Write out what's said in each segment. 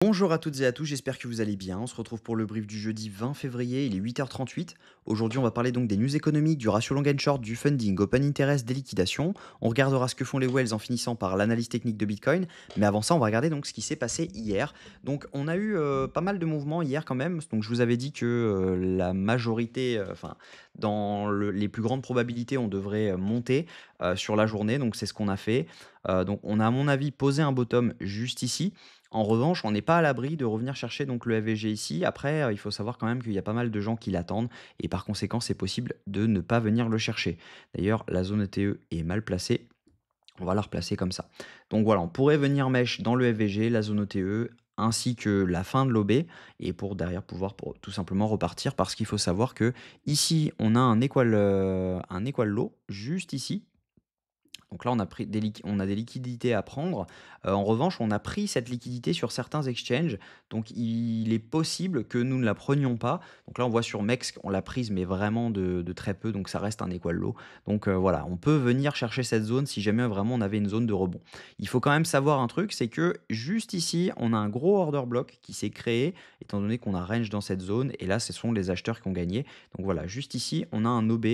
Bonjour à toutes et à tous, j'espère que vous allez bien. On se retrouve pour le brief du jeudi 20 février, il est 8h38. Aujourd'hui, on va parler donc des news économiques, du ratio long and short, du funding, open interest, des liquidations. On regardera ce que font les whales en finissant par l'analyse technique de Bitcoin. Mais avant ça, on va regarder donc ce qui s'est passé hier. Donc, on a eu pas mal de mouvements hier quand même. Donc, je vous avais dit que la majorité, les plus grandes probabilités, on devrait monter sur la journée. Donc, c'est ce qu'on a fait. Donc, on a, à mon avis, posé un bottom juste ici. En revanche, on n'est pas à l'abri de revenir chercher donc le FVG ici. Après, il faut savoir quand même qu'il y a pas mal de gens qui l'attendent et par conséquent, c'est possible de ne pas venir le chercher. D'ailleurs, la zone ETE est mal placée. On va la replacer comme ça. Donc voilà, on pourrait venir mèche dans le FVG, la zone ETE, ainsi que la fin de l'OB, et pour derrière pouvoir tout simplement repartir, parce qu'il faut savoir que ici, on a un equal low, juste ici, donc là, on a des liquidités à prendre. En revanche, on a pris cette liquidité sur certains exchanges. Donc, il est possible que nous ne la prenions pas. Donc là, on voit sur MEX qu'on l'a prise, mais vraiment de très peu. Donc, ça reste un equal low. Donc voilà, on peut venir chercher cette zone si jamais vraiment on avait une zone de rebond. Il faut quand même savoir un truc, c'est que juste ici, on a un gros order block qui s'est créé, étant donné qu'on a range dans cette zone. Et là, ce sont les acheteurs qui ont gagné. Donc voilà, juste ici, on a un OB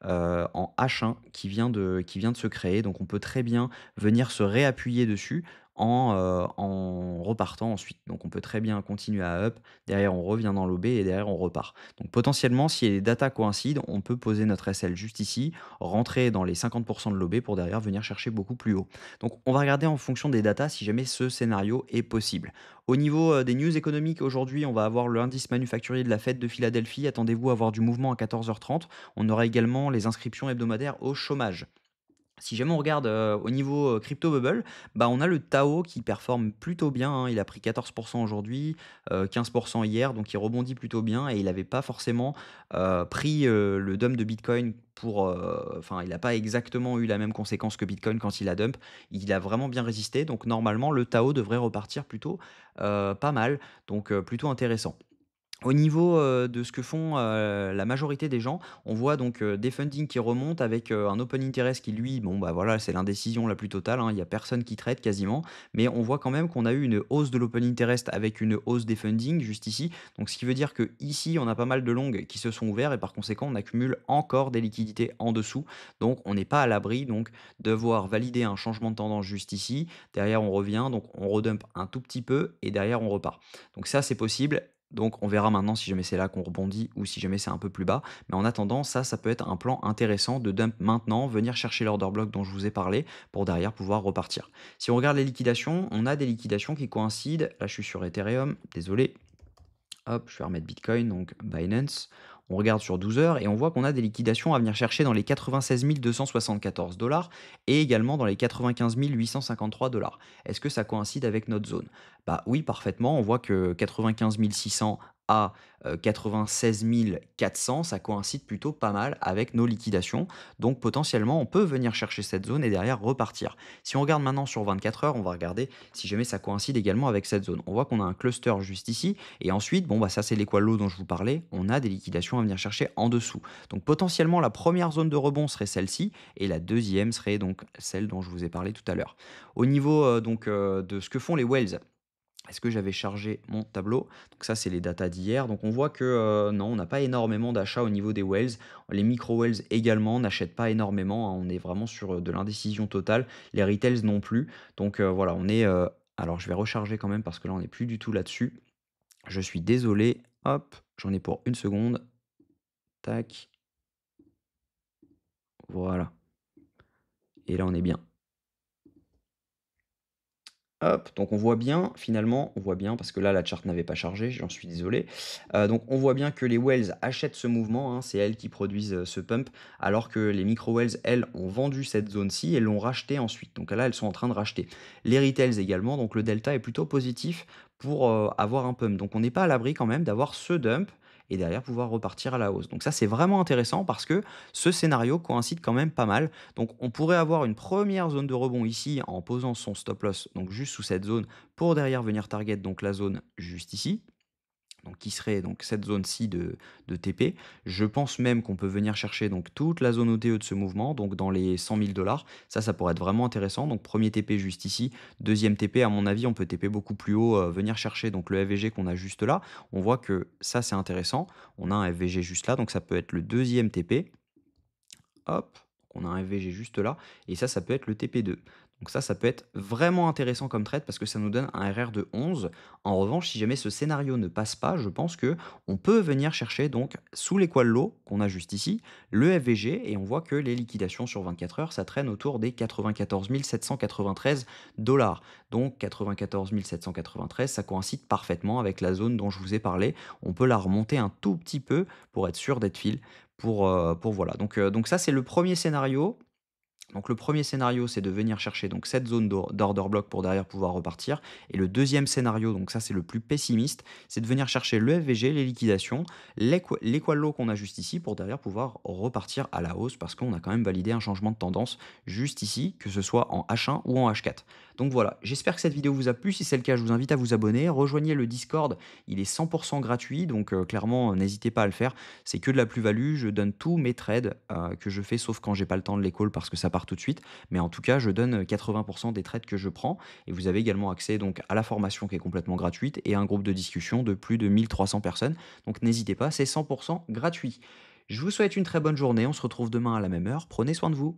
en H1 qui vient de se créer. Donc on peut très bien venir se réappuyer dessus en repartant ensuite. Donc on peut très bien continuer à up, derrière on revient dans l'OB et derrière on repart. Donc potentiellement, si les datas coïncident, on peut poser notre SL juste ici, rentrer dans les 50% de l'OB pour derrière venir chercher beaucoup plus haut. Donc on va regarder en fonction des datas si jamais ce scénario est possible. Au niveau des news économiques, aujourd'hui, on va avoir l'indice manufacturier de la Fed de Philadelphie. Attendez-vous à avoir du mouvement à 14h30. On aura également les inscriptions hebdomadaires au chômage. Si jamais on regarde au niveau crypto bubble, bah, on a le Tao qui performe plutôt bien, hein. Il a pris 14% aujourd'hui, 15% hier, donc il rebondit plutôt bien et il n'avait pas forcément pris le dump de Bitcoin enfin, il n'a pas exactement eu la même conséquence que Bitcoin quand il a dump. Il a vraiment bien résisté, donc normalement le Tao devrait repartir plutôt pas mal, donc plutôt intéressant. Au niveau, de ce que font, la majorité des gens, on voit donc, des fundings qui remontent avec, un open interest qui lui, bon, bah, voilà, c'est l'indécision la plus totale, hein. Il y a personne qui trade quasiment, mais on voit quand même qu'on a eu une hausse de l'open interest avec une hausse des fundings juste ici. Donc ce qui veut dire que ici, on a pas mal de longs qui se sont ouverts et par conséquent, on accumule encore des liquidités en dessous. Donc on n'est pas à l'abri donc de voir valider un changement de tendance juste ici. Derrière, on revient, donc on redump un tout petit peu et derrière on repart. Donc ça, c'est possible. Donc on verra maintenant si jamais c'est là qu'on rebondit ou si jamais c'est un peu plus bas. Mais en attendant, ça peut être un plan intéressant de dump maintenant, venir chercher l'order block dont je vous ai parlé pour derrière pouvoir repartir. Si on regarde les liquidations, on a des liquidations qui coïncident. Là, je suis sur Ethereum, désolé. Hop, je vais remettre Bitcoin, donc Binance. On regarde sur 12 heures et on voit qu'on a des liquidations à venir chercher dans les 96 274 dollars et également dans les 95 853 dollars. Est-ce que ça coïncide avec notre zone? Bah oui, parfaitement. On voit que 95 600 à 96 400, ça coïncide plutôt pas mal avec nos liquidations. Donc potentiellement, on peut venir chercher cette zone et derrière repartir. Si on regarde maintenant sur 24 heures, on va regarder si jamais ça coïncide également avec cette zone. On voit qu'on a un cluster juste ici et ensuite, bon, bah, ça, c'est l'équal low dont je vous parlais. On a des liquidations à venir chercher en dessous. Donc, potentiellement, la première zone de rebond serait celle-ci et la deuxième serait donc celle dont je vous ai parlé tout à l'heure. Au niveau de ce que font les whales, est-ce que j'avais chargé mon tableau? Donc ça, c'est les datas d'hier. Donc on voit que non, on n'a pas énormément d'achats au niveau des whales. Les micro-whales également n'achètent pas énormément, hein. On est vraiment sur de l'indécision totale. Les retails non plus. Donc voilà, on est... alors je vais recharger quand même parce que là, on n'est plus du tout là-dessus. Je suis désolé. Hop, j'en ai pour une seconde. Tac, voilà. Et là, on est bien. Hop, donc on voit bien, finalement, on voit bien, parce que là, la charte n'avait pas chargé, j'en suis désolé. Donc on voit bien que les whales achètent ce mouvement, hein, c'est elles qui produisent ce pump, alors que les micro-whales, elles, ont vendu cette zone-ci et l'ont racheté ensuite. Donc là, elles sont en train de racheter. Les retails également, donc le delta est plutôt positif pour avoir un pump. Donc on n'est pas à l'abri quand même d'avoir ce dump et derrière pouvoir repartir à la hausse. Donc ça, c'est vraiment intéressant parce que ce scénario coïncide quand même pas mal. Donc on pourrait avoir une première zone de rebond ici en posant son stop loss, donc juste sous cette zone, pour derrière venir target donc la zone juste ici. donc qui serait donc cette zone-ci de TP. Je pense même qu'on peut venir chercher donc toute la zone OTE de ce mouvement, donc dans les 100 000 dollars. Ça pourrait être vraiment intéressant. Donc premier TP juste ici, deuxième TP, à mon avis, on peut TP beaucoup plus haut, venir chercher donc le FVG qu'on a juste là. On voit que ça, c'est intéressant. On a un FVG juste là, donc ça peut être le deuxième TP. Hop, on a un FVG juste là, et ça peut être le TP2. Donc ça peut être vraiment intéressant comme trade parce que ça nous donne un RR de 11. En revanche, si jamais ce scénario ne passe pas, je pense que on peut venir chercher donc sous l'équal low qu'on a juste ici, le FVG, et on voit que les liquidations sur 24 heures, ça traîne autour des 94 793 dollars. Donc 94 793, ça coïncide parfaitement avec la zone dont je vous ai parlé. On peut la remonter un tout petit peu pour être sûr d'être fill pour voilà. Donc ça, c'est le premier scénario. Donc le premier scénario, c'est de venir chercher donc cette zone d'order block pour derrière pouvoir repartir. Et le deuxième scénario, donc ça c'est le plus pessimiste, c'est de venir chercher le FVG, les liquidations, l'équal low qu'on a juste ici pour derrière pouvoir repartir à la hausse parce qu'on a quand même validé un changement de tendance juste ici, que ce soit en H1 ou en H4. Donc voilà, j'espère que cette vidéo vous a plu. Si c'est le cas, je vous invite à vous abonner, rejoignez le Discord, il est 100% gratuit, donc clairement n'hésitez pas à le faire. C'est que de la plus-value, je donne tous mes trades que je fais, sauf quand j'ai pas le temps de les call parce que ça part tout de suite. Mais en tout cas, je donne 80% des trades que je prends. Et vous avez également accès donc à la formation qui est complètement gratuite et à un groupe de discussion de plus de 1300 personnes. Donc n'hésitez pas, c'est 100% gratuit. Je vous souhaite une très bonne journée. On se retrouve demain à la même heure. Prenez soin de vous.